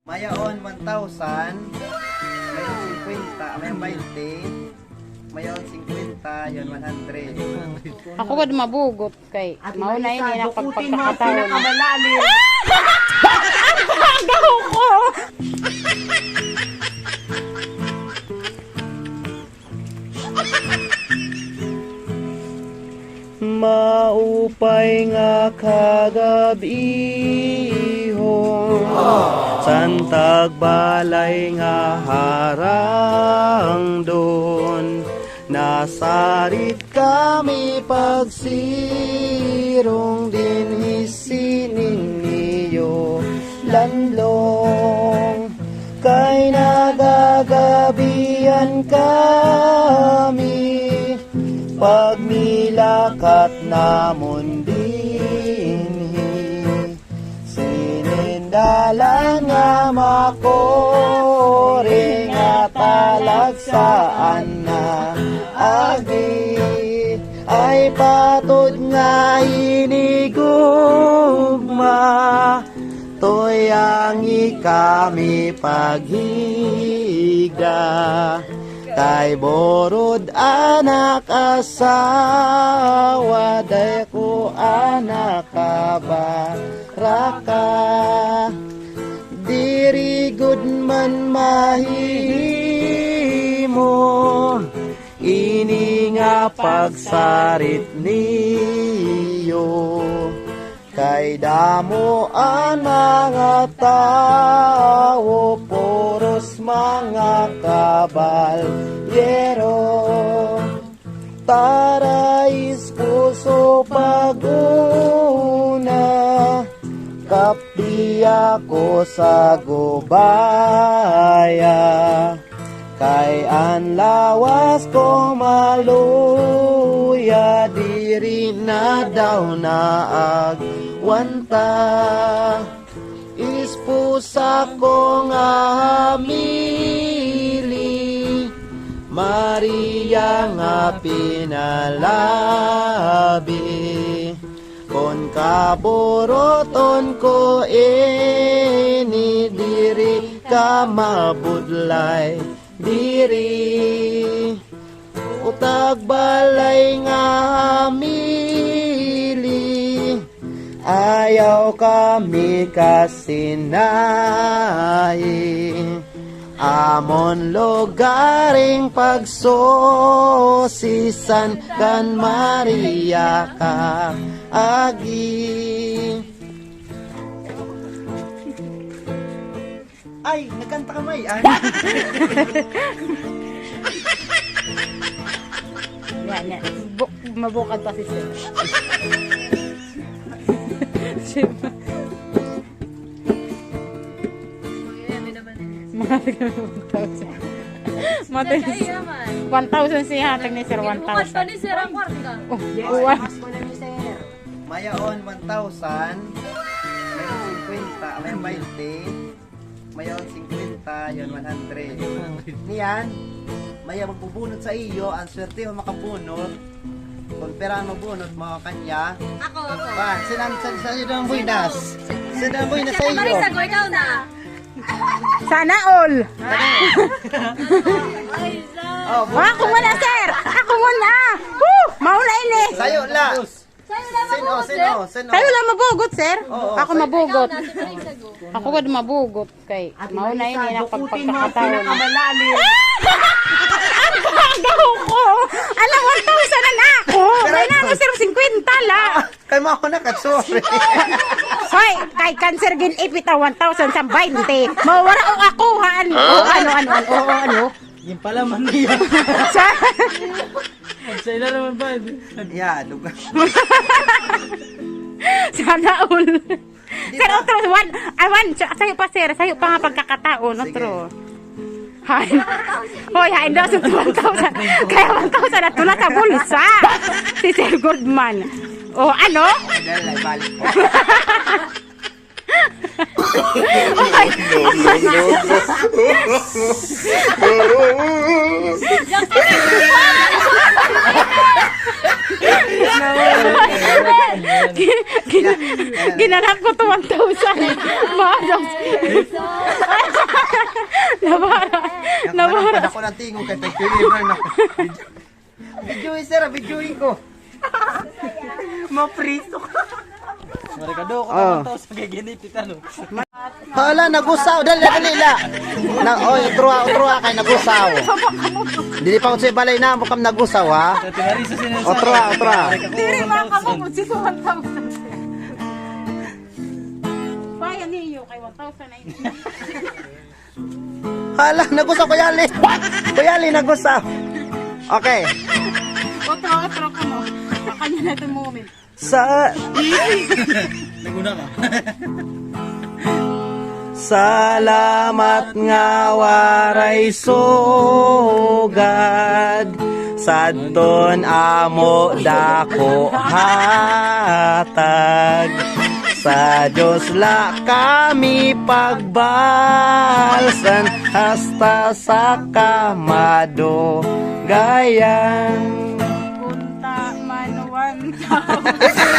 Mayaon 1,000, mayroon 50, mayroon 20, mayroon 50, yun 100. Ako ba mabugot kay mauna ini na pagpagkakataon. Agaw ko. Maupay nga kagabihon, santag balay nga harang doon. Nasarit kami pagsirong din hisining niyo landlong, kay nagagabihan kami pag nilakat namon dinhi. Sinindalan nga makore nga talagsaan na agi, ay patod nga inigugma, toyangi kami paghigda. Kay borod anak asawa, day ko anak kabaraka. Diri good man mahimo, ini nga pagsarit niyo. Kay damo ang mga tao, puros mga kabalyero. Tarais puso paguna, kapi ako sa gubaya. Kay ang lawas ko maluya, diri na daw na agwanta. Ispusa ko nga hamili, Maria nga pinalabi. Kon kaboroton ko ini, diri ka mabudlay diri. Utag balay nga hamili, ayaw kami kasinay. Amon lugaring pagsosisan kan Maria ka agi. Ay, nagkanta ka may Yan. Mabukad pa si Sir. Matay 1,000 siya hatag ni Sir, 1,000. Bukad pa ni Sir ang kwarta. Oh, Mayaon 1,000, mayroon 50, mayroon 20, mayroon 50, yun 100. Niyan, maya magbubunot sa iyo, ang swerte mo makabunot. Kung pera mabunot mo kanya. Ako. Ba, sino ang buinas? Sino ang buinas sa iyo? Marisa, go ikaw na. sana all. Oh, Ako muna, Sir. Ako muna. Mauna ini. sayo la. Sa'yo Sino? Kayo lang mabugot, Sir. Oo, Ako sa'yo. mabugot. na, si Marisa, go. Ako ba mabugot kay mauna ini na pagpagkakataon. Agaw ko. Alam, 1,000 na ako. May na Sir 50 la. Kay mo ako sorry. Hoy, kay cancer gin ipita 1,000 sa 20. Mawara o ako han. Ano? Yung pala man niya. Sa Sa ila naman ba? Yeah, lugar. sana all. Sir, otro one. Sayo pa Sir, sayo pa nga pagkakataon, otro. Hay. Hoy, hain daw sa 1,000. Kaya 1,000 na tula sa bulsa. Si Sir Goodman. O ano? Dahil ay balik po. Ginanap ko to 1,000. Maadong. Nabara. Nabara. Ako ng tingog kay Tag-Deliver na. Videoin sir, videoin ko. Mapriso ka. Marikado ko Oh. naman to sa gaginipit ano. Hala, nagusaw. Dali la. Utrua kay nagusaw. Dili pa ko sa balay na mo kam nagusaw ha. Sa tinari sa sinasabi. Otra. Diri makamamod si 1,000. Bayan niyo kay 1,000 na yun. Hala, nagusaw ko yali. Kuyali nagusaw. Okay. Otro ka mo. Makanya na ito moment. Sa Naguna ka. Salamat nga waray sugad sadton amo dako hatag sa Diyos la kami pagbalsan hasta sa kamado gayang Punta man 1,000.